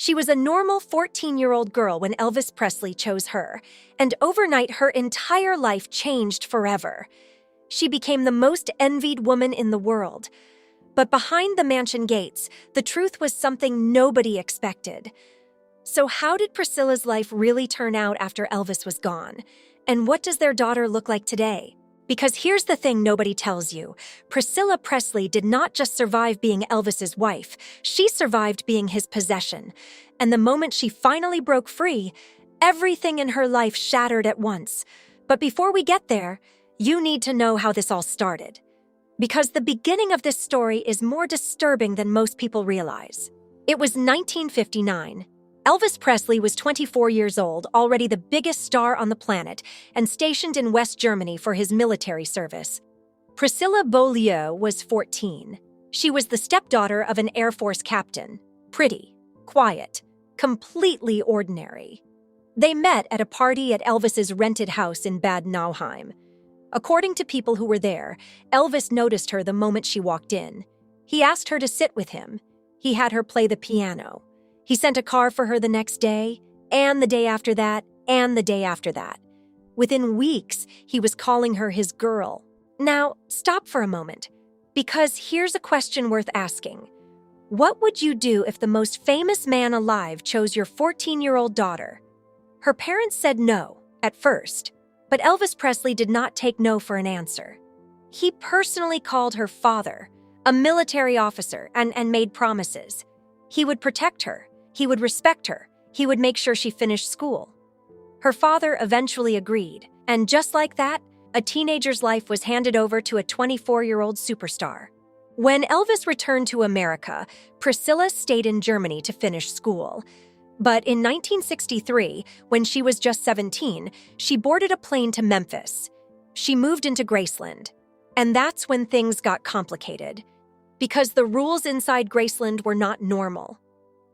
She was a normal 14-year-old girl when Elvis Presley chose her, and overnight her entire life changed forever. She became the most envied woman in the world. But behind the mansion gates, the truth was something nobody expected. So how did Priscilla's life really turn out after Elvis was gone? And what does their daughter look like today? Because here's the thing nobody tells you. Priscilla Presley did not just survive being Elvis's wife, she survived being his possession. And the moment she finally broke free, everything in her life shattered at once. But before we get there, you need to know how this all started. Because the beginning of this story is more disturbing than most people realize. It was 1959. Elvis Presley was 24 years old, already the biggest star on the planet, and stationed in West Germany for his military service. Priscilla Beaulieu was 14. She was the stepdaughter of an Air Force captain. Pretty, quiet, completely ordinary. They met at a party at Elvis's rented house in Bad Nauheim. According to people who were there, Elvis noticed her the moment she walked in. He asked her to sit with him. He had her play the piano. He sent a car for her the next day, and the day after that, and the day after that. Within weeks, he was calling her his girl. Now, stop for a moment, because here's a question worth asking. What would you do if the most famous man alive chose your 14-year-old daughter? Her parents said no, at first, but Elvis Presley did not take no for an answer. He personally called her father, a military officer, and made promises. He would protect her. He would respect her. He would make sure she finished school. Her father eventually agreed, and just like that, a teenager's life was handed over to a 24-year-old superstar. When Elvis returned to America, Priscilla stayed in Germany to finish school. But in 1963, when she was just 17, she boarded a plane to Memphis. She moved into Graceland. And that's when things got complicated, because the rules inside Graceland were not normal.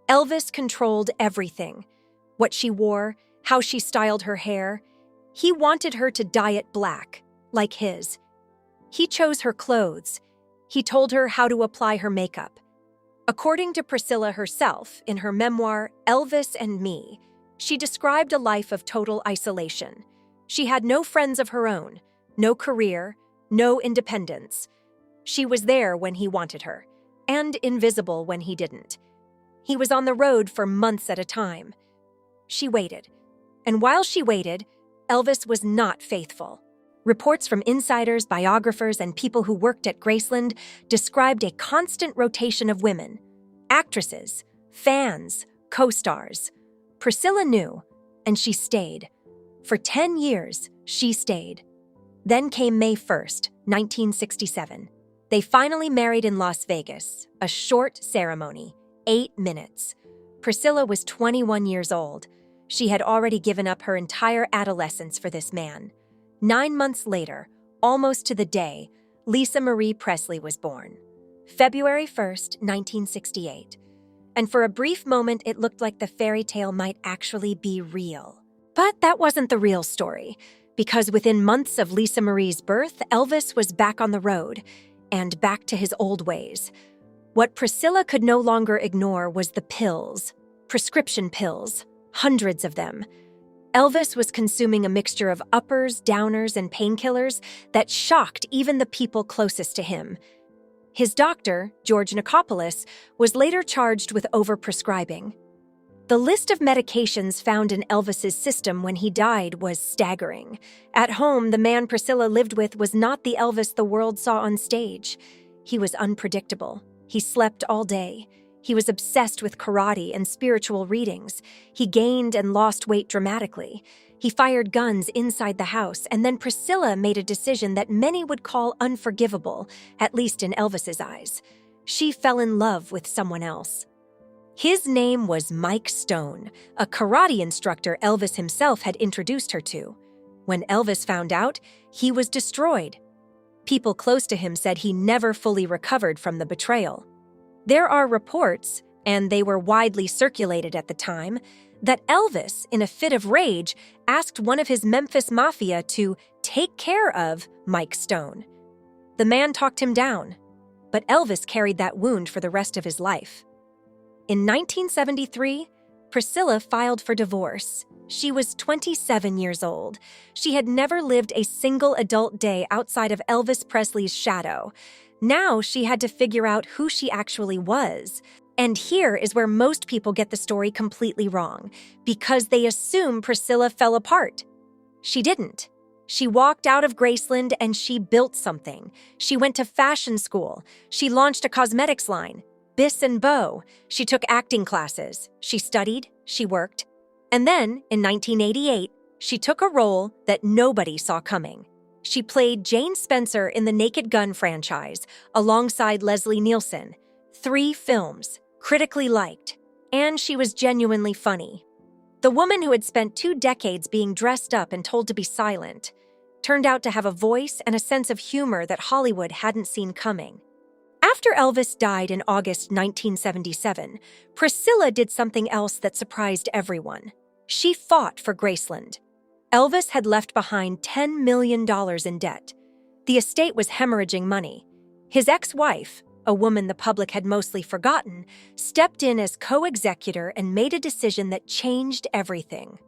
Elvis controlled everything. What she wore, how she styled her hair. He wanted her to dye it black, like his. He chose her clothes. He told her how to apply her makeup. According to Priscilla herself, in her memoir, Elvis and Me, she described a life of total isolation. She had no friends of her own, no career, no independence. She was there when he wanted her, and invisible when he didn't. He was on the road for months at a time. She waited. And while she waited, Elvis was not faithful. Reports from insiders, biographers, and people who worked at Graceland described a constant rotation of women. Actresses, fans, co-stars. Priscilla knew, and she stayed. For 10 years, she stayed. Then came May 1st, 1967. They finally married in Las Vegas, a short ceremony. 8 minutes. Priscilla was 21 years old. She had already given up her entire adolescence for this man. 9 months later, almost to the day, Lisa Marie Presley was born. February 1st, 1968. And for a brief moment, it looked like the fairy tale might actually be real. But that wasn't the real story, because within months of Lisa Marie's birth, Elvis was back on the road, and back to his old ways. What Priscilla could no longer ignore was the pills, prescription pills, hundreds of them. Elvis was consuming a mixture of uppers, downers, and painkillers that shocked even the people closest to him. His doctor, George Nikopoulos, was later charged with overprescribing. The list of medications found in Elvis's system when he died was staggering. At home, the man Priscilla lived with was not the Elvis the world saw on stage. He was unpredictable. He slept all day. He was obsessed with karate and spiritual readings. He gained and lost weight dramatically. He fired guns inside the house, and then Priscilla made a decision that many would call unforgivable, at least in Elvis's eyes. She fell in love with someone else. His name was Mike Stone, a karate instructor Elvis himself had introduced her to. When Elvis found out, he was destroyed. People close to him said he never fully recovered from the betrayal. There are reports, and they were widely circulated at the time, that Elvis, in a fit of rage, asked one of his Memphis Mafia to take care of Mike Stone. The man talked him down, but Elvis carried that wound for the rest of his life. In 1973, Priscilla filed for divorce. She was 27 years old. She had never lived a single adult day outside of Elvis Presley's shadow. Now she had to figure out who she actually was. And here is where most people get the story completely wrong, because they assume Priscilla fell apart. She didn't. She walked out of Graceland and she built something. She went to fashion school. She launched a cosmetics line, Biss and Beau. She took acting classes. She studied. She worked. And then, in 1988, she took a role that nobody saw coming. She played Jane Spencer in the Naked Gun franchise, alongside Leslie Nielsen. 3 films, critically liked, and she was genuinely funny. The woman who had spent 2 decades being dressed up and told to be silent turned out to have a voice and a sense of humor that Hollywood hadn't seen coming. After Elvis died in August 1977, Priscilla did something else that surprised everyone. She fought for Graceland. Elvis had left behind $10 million in debt. The estate was hemorrhaging money. His ex-wife, a woman the public had mostly forgotten, stepped in as co-executor and made a decision that changed everything.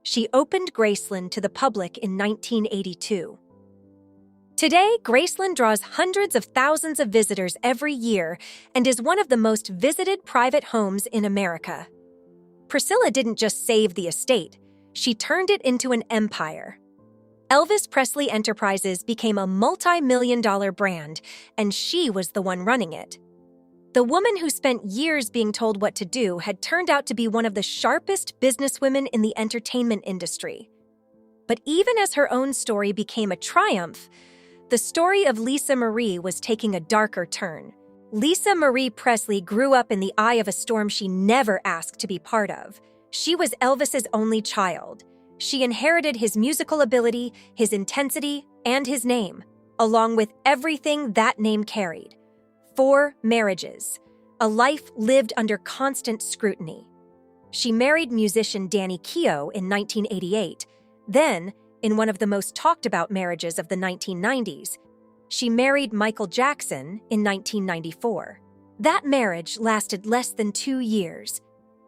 She opened Graceland to the public in 1982. Today, Graceland draws hundreds of thousands of visitors every year and is one of the most visited private homes in America. Priscilla didn't just save the estate, she turned it into an empire. Elvis Presley Enterprises became a multi-million-dollar brand, and she was the one running it. The woman who spent years being told what to do had turned out to be one of the sharpest businesswomen in the entertainment industry. But even as her own story became a triumph, the story of Lisa Marie was taking a darker turn. Lisa Marie Presley grew up in the eye of a storm she never asked to be part of. She was Elvis's only child. She inherited his musical ability, his intensity, and his name, along with everything that name carried. 4 marriages, a life lived under constant scrutiny. She married musician Danny Keough in 1988. Then, in one of the most talked-about marriages of the 1990s, she married Michael Jackson in 1994. That marriage lasted less than 2 years.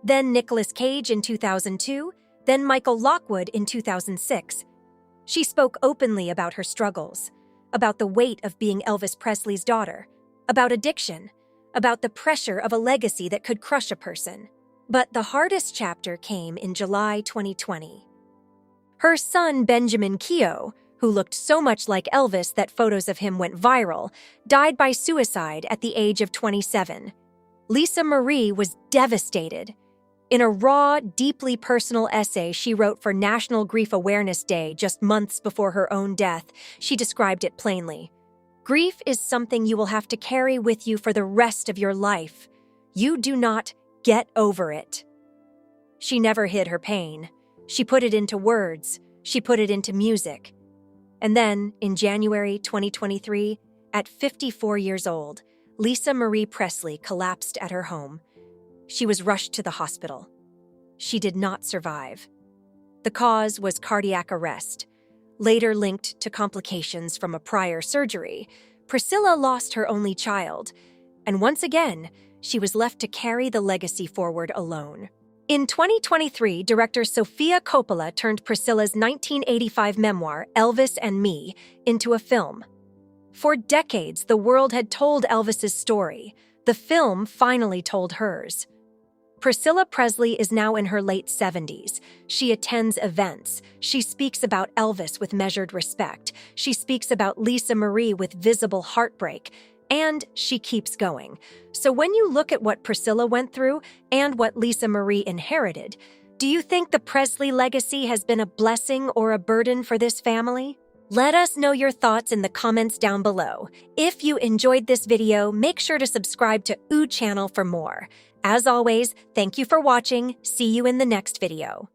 Then Nicolas Cage in 2002, then Michael Lockwood in 2006. She spoke openly about her struggles, about the weight of being Elvis Presley's daughter, about addiction, about the pressure of a legacy that could crush a person. But the hardest chapter came in July 2020. Her son, Benjamin Keough, who looked so much like Elvis that photos of him went viral, died by suicide at the age of 27. Lisa Marie was devastated. In a raw, deeply personal essay she wrote for National Grief Awareness Day just months before her own death, she described it plainly. Grief is something you will have to carry with you for the rest of your life. You do not get over it. She never hid her pain. She put it into words. She put it into music. And then, in January 2023, at 54 years old, Lisa Marie Presley collapsed at her home. She was rushed to the hospital. She did not survive. The cause was cardiac arrest, later linked to complications from a prior surgery. Priscilla lost her only child, and once again, she was left to carry the legacy forward alone. In 2023, director Sofia Coppola turned Priscilla's 1985 memoir, Elvis and Me, into a film. For decades, the world had told Elvis's story. The film finally told hers. Priscilla Presley is now in her late 70s. She attends events. She speaks about Elvis with measured respect. She speaks about Lisa Marie with visible heartbreak. And she keeps going. So when you look at what Priscilla went through and what Lisa Marie inherited, do you think the Presley legacy has been a blessing or a burden for this family? Let us know your thoughts in the comments down below. If you enjoyed this video, make sure to subscribe to channel for more. As always, thank you for watching. See you in the next video.